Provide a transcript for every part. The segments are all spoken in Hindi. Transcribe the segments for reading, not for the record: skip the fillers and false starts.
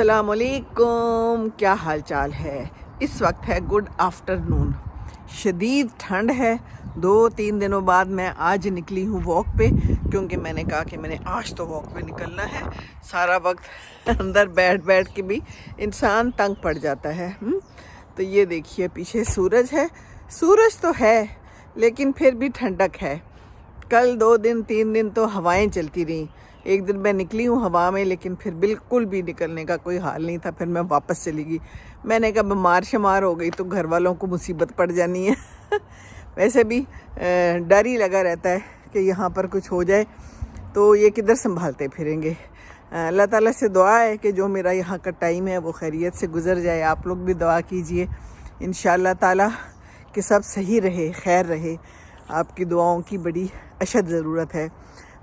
अस्सलामुअलैकुम, क्या हाल चाल है। इस वक्त है गुड आफ्टरनून। शदीद ठंड है। 2-3 दिनों बाद मैं आज निकली हूँ वॉक पे, क्योंकि मैंने कहा कि मैंने आज तो वॉक पे निकलना है। सारा वक्त अंदर बैठ बैठ के भी इंसान तंग पड़ जाता है। तो ये देखिए पीछे सूरज है। सूरज तो है लेकिन फिर भी ठंडक है। कल 2 दिन 3 दिन तो हवाएं चलती रहीं। एक दिन मैं निकली हूँ हवा में, लेकिन फिर बिल्कुल भी निकलने का कोई हाल नहीं था। फिर मैं वापस चली गई। मैंने कहा बीमार शमार हो गई तो घर वालों को मुसीबत पड़ जानी है। वैसे भी डर ही लगा रहता है कि यहाँ पर कुछ हो जाए तो ये किधर संभालते फिरेंगे। अल्लाह ताला से दुआ है कि जो मेरा यहाँ का टाइम है वो खैरियत से गुजर जाए। आप लोग भी दुआ कीजिए इंशाअल्लाह ताला कि सब सही रहे, खैर रहे। आपकी दुआओं की बड़ी अशद ज़रूरत है।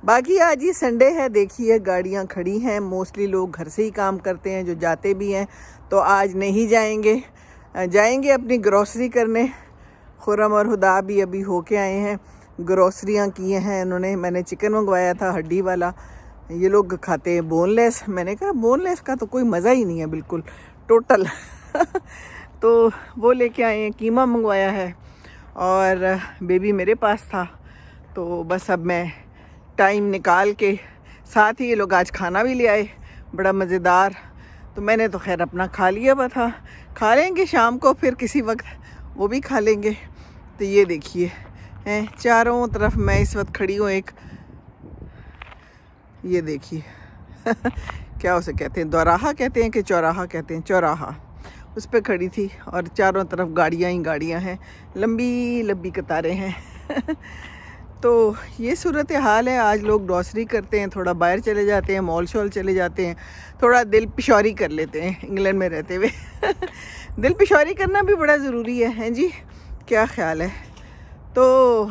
बाकी आज ही संडे है, देखिए गाड़ियाँ खड़ी हैं। मोस्टली लोग घर से ही काम करते हैं, जो जाते भी हैं तो आज नहीं जाएंगे। अपनी ग्रॉसरी करने। खुरम और हुदा भी अभी होके आए हैं, ग्रॉसरियाँ किए हैं उन्होंने। मैंने चिकन मंगवाया था हड्डी वाला। ये लोग खाते हैं बोनलेस। मैंने कहा बोनलेस का तो कोई मज़ा ही नहीं है बिल्कुल टोटल। तो वो लेके आए हैं। कीमा मंगवाया है और बेबी मेरे पास था, तो बस अब मैं टाइम निकाल के, साथ ही ये लोग आज खाना भी ले आए बड़ा मज़ेदार। तो मैंने तो खैर अपना खा लिया हुआ था। खा लेंगे शाम को, फिर किसी वक्त वो भी खा लेंगे। तो ये देखिए हैं चारों तरफ मैं इस वक्त खड़ी हूँ। एक ये देखिए क्या उसे कहते हैं, दोराहा कहते हैं कि चौराहा कहते हैं, चौराहा, उस पर खड़ी थी और चारों तरफ गाड़ियाँ ही गाड़ियाँ हैं, लंबी लंबी कतारें हैं। तो ये सूरत हाल है। आज लोग ग्रॉसरी करते हैं, थोड़ा बाहर चले जाते हैं, मॉल शॉल चले जाते हैं, थोड़ा दिल पिशौरी कर लेते हैं इंग्लैंड में रहते हुए। दिल पिशौरी करना भी बड़ा ज़रूरी है जी, क्या ख्याल है। तो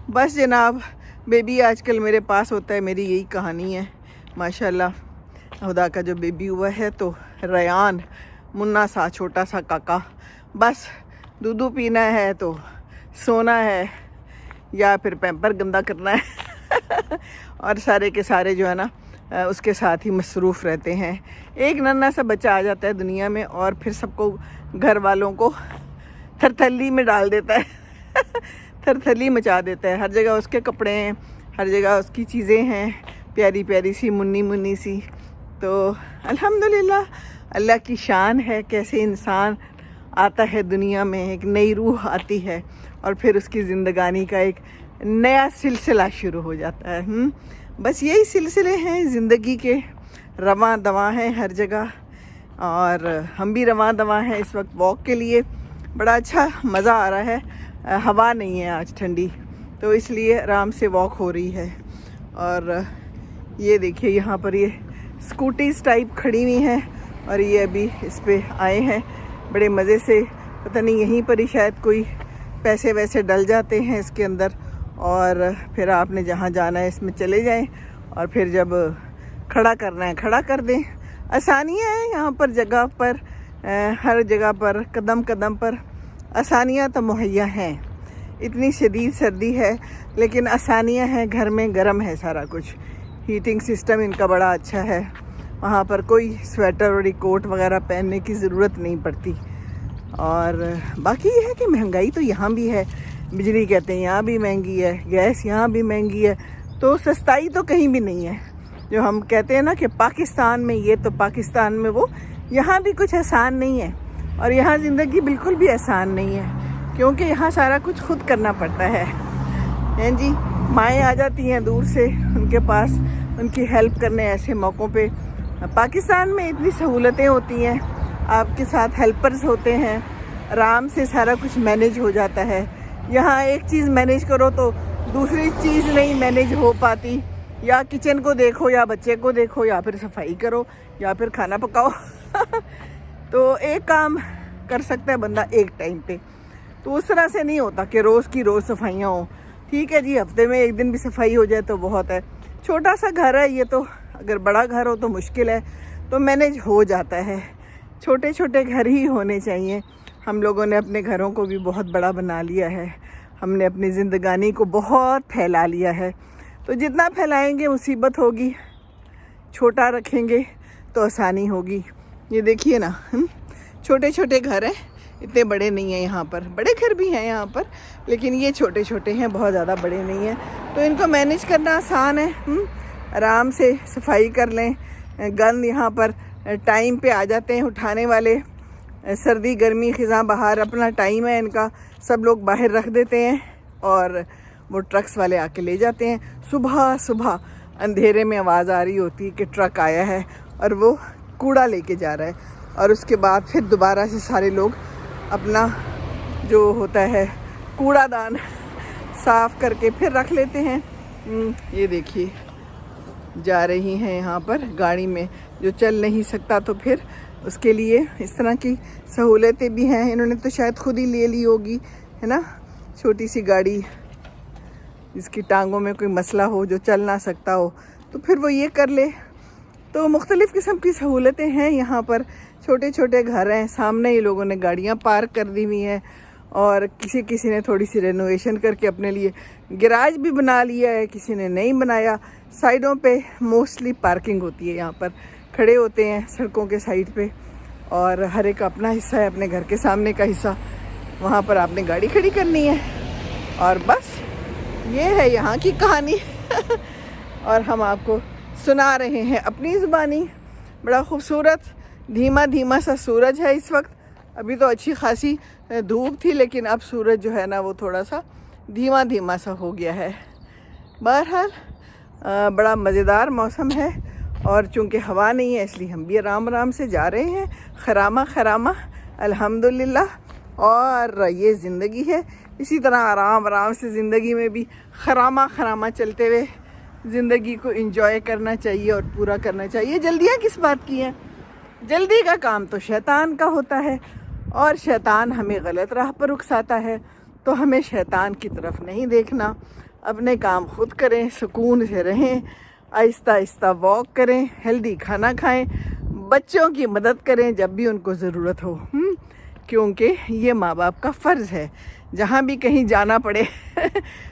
बस जनाब, बेबी आजकल मेरे पास होता है, मेरी यही कहानी है। माशाल्लाह खुदा का जो बेबी हुआ है तो रयान मुन्ना सा छोटा सा काका, बस दूध पीना है तो सोना है या फिर पैम्पर गंदा करना है। और सारे के सारे जो है ना उसके साथ ही मसरूफ़ रहते हैं। एक नन्हा सा बच्चा आ जाता है दुनिया में और फिर सबको, घर वालों को थरथली में डाल देता है। थरथली मचा देता है। हर जगह उसके कपड़े हैं, हर जगह उसकी चीज़ें हैं, प्यारी प्यारी सी मुन्नी मुन्नी सी। तो अल्हम्दुलिल्लाह, अल्लाह की शान है कैसे इंसान आता है दुनिया में, एक नई रूह आती है और फिर उसकी ज़िंदगानी का एक नया सिलसिला शुरू हो जाता है। बस यही सिलसिले हैं ज़िंदगी के, रवां दवां हैं हर जगह। और हम भी रवां दवां हैं इस वक्त वॉक के लिए। बड़ा अच्छा मज़ा आ रहा है। हवा नहीं है आज ठंडी, तो इसलिए आराम से वॉक हो रही है। और ये देखिए यहाँ पर ये स्कूटीज़ टाइप खड़ी हुई हैं और ये अभी इस पे आए हैं बड़े मज़े से। पता नहीं यहीं पर ही शायद कोई पैसे वैसे डल जाते हैं इसके अंदर, और फिर आपने जहाँ जाना है इसमें चले जाएं और फिर जब खड़ा करना है खड़ा कर दें। आसानियाँ हैं यहाँ पर, जगह पर, हर जगह पर, कदम कदम पर आसानियाँ तो मुहैया हैं। इतनी शदीद सर्दी है लेकिन आसानियाँ हैं। घर में गर्म है सारा कुछ, हीटिंग सिस्टम इनका बड़ा अच्छा है। वहाँ पर कोई स्वेटर और कोट वगैरह पहनने की ज़रूरत नहीं पड़ती। और बाकी ये है कि महंगाई तो यहाँ भी है। बिजली कहते हैं यहाँ भी महंगी है, गैस यहाँ भी महंगी है, तो सस्ताई तो कहीं भी नहीं है। जो हम कहते हैं ना कि पाकिस्तान में ये, तो पाकिस्तान में वो, यहाँ भी कुछ आसान नहीं है। और यहाँ ज़िंदगी बिल्कुल भी आसान नहीं है, क्योंकि यहाँ सारा कुछ खुद करना पड़ता है जी। माएँ आ जाती हैं दूर से उनके पास, उनकी हेल्प करने ऐसे मौक़ों पे। पाकिस्तान में इतनी सहूलतें होती हैं, आपके साथ हेल्पर्स होते हैं, आराम से सारा कुछ मैनेज हो जाता है। यहाँ एक चीज़ मैनेज करो तो दूसरी चीज़ नहीं मैनेज हो पाती। या किचन को देखो, या बच्चे को देखो, या फिर सफाई करो, या फिर खाना पकाओ। तो एक काम कर सकता है बंदा एक टाइम पे, तो उस तरह से नहीं होता कि रोज़ की रोज़ सफाइयाँ हो। ठीक है जी, हफ्ते में एक दिन भी सफाई हो जाए तो बहुत है। छोटा सा घर है ये तो, अगर बड़ा घर हो तो मुश्किल है, तो मैनेज हो जाता है। छोटे छोटे घर ही होने चाहिए। हम लोगों ने अपने घरों को भी बहुत बड़ा बना लिया है। हमने अपनी ज़िंदगानी को बहुत फैला लिया है। तो जितना फैलाएंगे मुसीबत होगी, छोटा रखेंगे तो आसानी होगी। ये देखिए ना, छोटे छोटे घर हैं, इतने बड़े नहीं हैं यहाँ पर। बड़े घर भी हैं यहाँ पर, लेकिन ये छोटे छोटे हैं, बहुत ज़्यादा बड़े नहीं हैं। तो इनको मैनेज करना आसान है। आराम से सफाई कर लें। गंद यहाँ पर टाइम पे आ जाते हैं उठाने वाले। सर्दी गर्मी ख़िज़ां बहार अपना टाइम है इनका, सब लोग बाहर रख देते हैं और वो ट्रक्स वाले आके ले जाते हैं। सुबह सुबह अंधेरे में आवाज़ आ रही होती है कि ट्रक आया है और वो कूड़ा लेके जा रहा है, और उसके बाद फिर दोबारा से सारे लोग अपना जो होता है कूड़ादान साफ़ करके फिर रख लेते हैं। ये देखिए जा रही हैं यहाँ पर गाड़ी में, जो चल नहीं सकता तो फिर उसके लिए इस तरह की सहूलतें भी हैं। इन्होंने तो शायद खुद ही ले ली होगी, है ना, छोटी सी गाड़ी, जिसकी टांगों में कोई मसला हो, जो चल ना सकता हो, तो फिर वो ये कर ले। तो मुख्तलिफ़ किस्म की सहूलतें हैं यहाँ पर। छोटे छोटे घर हैं, सामने ही लोगों ने गाड़ियाँ पार्क कर दी हुई हैं, और किसी ने थोड़ी सी रेनोवेशन करके अपने लिए गैराज भी बना लिया है, किसी ने नहीं बनाया। साइडों पे मोस्टली पार्किंग होती है, यहाँ पर खड़े होते हैं सड़कों के साइड पे, और हर एक अपना हिस्सा है, अपने घर के सामने का हिस्सा, वहाँ पर आपने गाड़ी खड़ी करनी है। और बस ये है यहाँ की कहानी और हम आपको सुना रहे हैं अपनी ज़ुबानी। बड़ा खूबसूरत धीमा धीमा सा सूरज है इस वक्त। अभी तो अच्छी खासी धूप थी, लेकिन अब सूरज जो है ना वो थोड़ा सा धीमा धीमा सा हो गया है। बहरहाल बड़ा मज़ेदार मौसम है, और चूँकि हवा नहीं है इसलिए हम भी आराम आराम से जा रहे हैं, खरामा खरामा अल्हम्दुलिल्लाह। और ये ज़िंदगी है, इसी तरह आराम आराम से ज़िंदगी में भी खरामा खरामा चलते हुए ज़िंदगी को एंजॉय करना चाहिए और पूरा करना चाहिए। जल्दियाँ किस बात की हैं? जल्दी का काम तो शैतान का होता है, और शैतान हमें गलत राह पर उकसाता है। तो हमें शैतान की तरफ नहीं देखना, अपने काम खुद करें, सुकून से रहें, आहिस्ता आहिस्ता वॉक करें, हेल्दी खाना खाएं, बच्चों की मदद करें जब भी उनको ज़रूरत हो, क्योंकि ये माँ बाप का फ़र्ज़ है। जहाँ भी कहीं जाना पड़े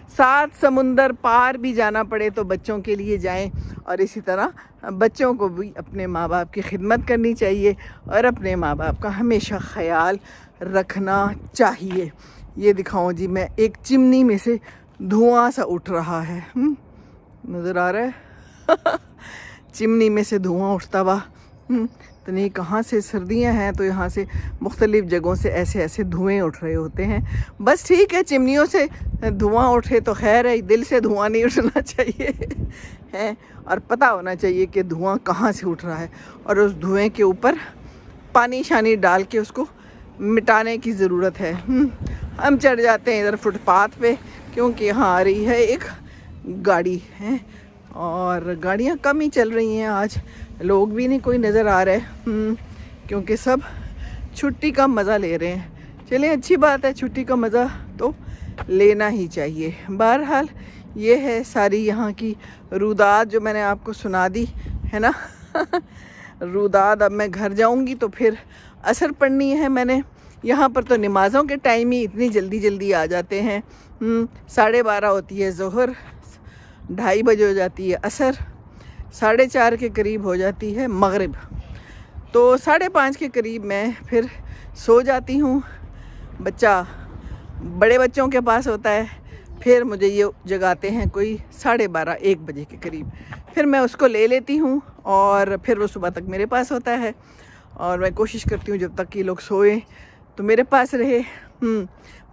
7 समुंदर पार भी जाना पड़े तो बच्चों के लिए जाएं, और इसी तरह बच्चों को भी अपने माँ बाप की खिदमत करनी चाहिए और अपने माँ बाप का हमेशा ख्याल रखना चाहिए। ये दिखाऊं जी, मैं एक चिमनी में से धुआं सा उठ रहा है, नज़र आ रहा है चिमनी में से धुआं उठता हुआ। तो नहीं, कहाँ से सर्दियाँ हैं तो यहाँ से मुख्तलिफ़ जगहों से ऐसे ऐसे धुएँ उठ रहे होते हैं। बस ठीक है, चिमनियों से धुआं उठे तो खैर है, दिल से धुआं नहीं उठना चाहिए है, और पता होना चाहिए कि धुआं कहाँ से उठ रहा है, और उस धुएँ के ऊपर पानी शानी डाल के उसको मिटाने की ज़रूरत है। हम चढ़ जाते हैं इधर फुटपाथ पे, क्योंकि यहाँ आ रही है एक गाड़ी है, और गाड़ियाँ कम ही चल रही हैं आज, लोग भी नहीं कोई नज़र आ रहे, क्योंकि सब छुट्टी का मज़ा ले रहे हैं। चलें, अच्छी बात है, छुट्टी का मज़ा तो लेना ही चाहिए। बहरहाल ये है सारी यहाँ की रुदात जो मैंने आपको सुना दी है ना रुदात। अब मैं घर जाऊँगी तो फिर असर पड़नी है मैंने। यहाँ पर तो नमाज़ों के टाइम ही इतनी जल्दी जल्दी आ जाते हैं। 12:30 होती है ज़ोहर, 2:30 बजे हो जाती है असर, 4:30 के करीब हो जाती है मगरिब। तो 5:30 के करीब मैं फिर सो जाती हूँ। बच्चा बड़े बच्चों के पास होता है, फिर मुझे ये जगाते हैं कोई 12:30-1 बजे के करीब, फिर मैं उसको ले लेती हूँ और फिर वो सुबह तक मेरे पास होता है। और मैं कोशिश करती हूँ जब तक ये लोग सोए तो मेरे पास रहे।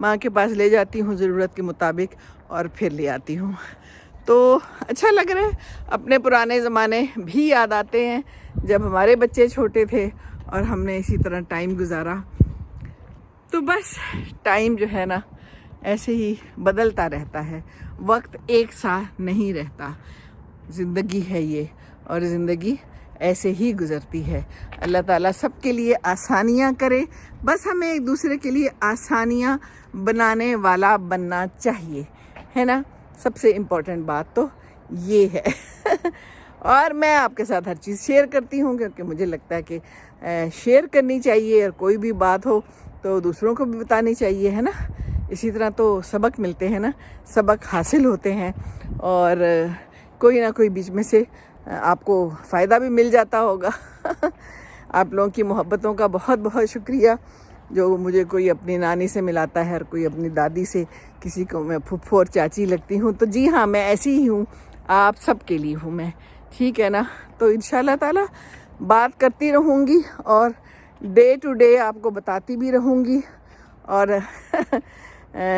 माँ के पास ले जाती हूँ ज़रूरत के मुताबिक और फिर ले आती हूँ। तो अच्छा लग रहा है, अपने पुराने ज़माने भी याद आते हैं जब हमारे बच्चे छोटे थे और हमने इसी तरह टाइम गुजारा। तो बस टाइम जो है ना ऐसे ही बदलता रहता है, वक्त एक सा नहीं रहता। ज़िंदगी है ये, और ज़िंदगी ऐसे ही गुज़रती है। अल्लाह ताला सबके लिए आसानियाँ करे, बस हमें एक दूसरे के लिए आसानियाँ बनाने वाला बनना चाहिए, है ना। सबसे इम्पोर्टेंट बात तो ये है और मैं आपके साथ हर चीज़ शेयर करती हूँ क्योंकि मुझे लगता है कि शेयर करनी चाहिए, और कोई भी बात हो तो दूसरों को भी बतानी चाहिए, है ना। इसी तरह तो सबक मिलते हैं ना, सबक हासिल होते हैं, और कोई ना कोई बीच में से आपको फ़ायदा भी मिल जाता होगा आप लोगों की मोहब्बतों का बहुत बहुत शुक्रिया। जो मुझे कोई अपनी नानी से मिलाता है और कोई अपनी दादी से, किसी को मैं फुफ्फो और चाची लगती हूँ। तो जी हाँ, मैं ऐसी ही हूँ, आप सब के लिए हूँ मैं, ठीक है ना। तो इंशाल्लाह ताला बात करती रहूँगी और डे टू डे आपको बताती भी रहूँगी, और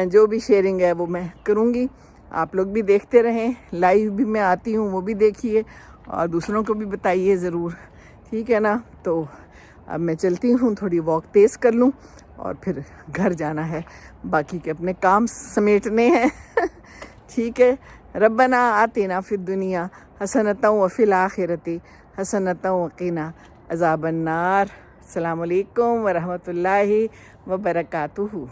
जो भी शेयरिंग है वो मैं करूँगी। आप लोग भी देखते रहें, लाइव भी मैं आती हूँ, वो भी देखिए और दूसरों को भी बताइए ज़रूर, ठीक है ना। तो अब मैं चलती हूँ, थोड़ी वॉक तेज़ कर लूँ और फिर घर जाना है, बाकी के अपने काम समेटने हैं। ठीक है। रब्बना आतिना फिद दुनिया हसनतन व फिल आखिरति हसनतन व क़िना अज़ाबन्नार। अस्सलामु अलैकुम व रहमतुल्लाहि व बरकातुहू।